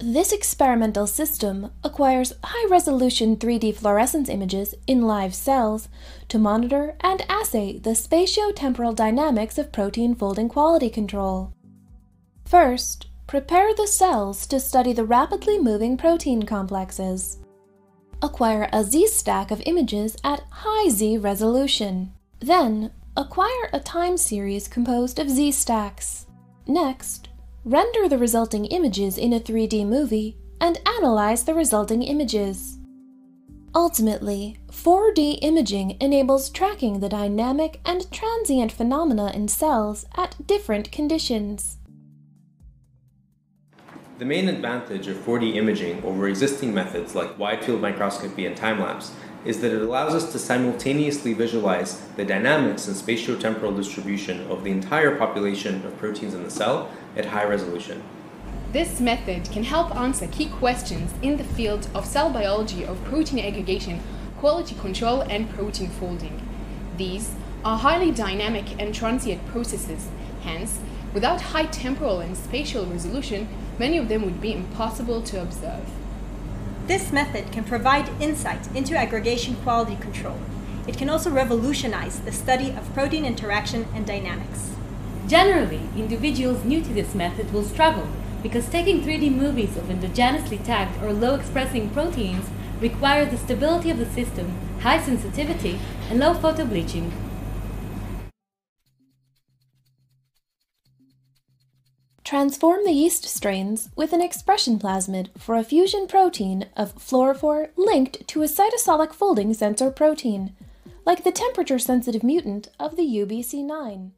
This experimental system acquires high-resolution 3D fluorescence images in live cells to monitor and assay the spatiotemporal dynamics of protein folding quality control. First, prepare the cells to study the rapidly moving protein complexes. Acquire a Z-stack of images at high Z resolution. Then, acquire a time series composed of Z-stacks. Next, render the resulting images in a 3D movie and analyze the resulting images. Ultimately, 4D imaging enables tracking the dynamic and transient phenomena in cells at different conditions. The main advantage of 4D imaging over existing methods like wide-field microscopy and time-lapse is that it allows us to simultaneously visualize the dynamics and spatiotemporal distribution of the entire population of proteins in the cell at high resolution. This method can help answer key questions in the field of cell biology of protein aggregation, quality control, and protein folding. These are highly dynamic and transient processes, hence, without high temporal and spatial resolution, many of them would be impossible to observe. This method can provide insight into aggregation quality control. It can also revolutionize the study of protein interaction and dynamics. Generally, individuals new to this method will struggle because taking 3D movies of endogenously tagged or low-expressing proteins requires the stability of the system, high sensitivity, and low photobleaching. Transform the yeast strains with an expression plasmid for a fusion protein of fluorophore linked to a cytosolic folding sensor protein, like the temperature-sensitive mutant of the UBC9.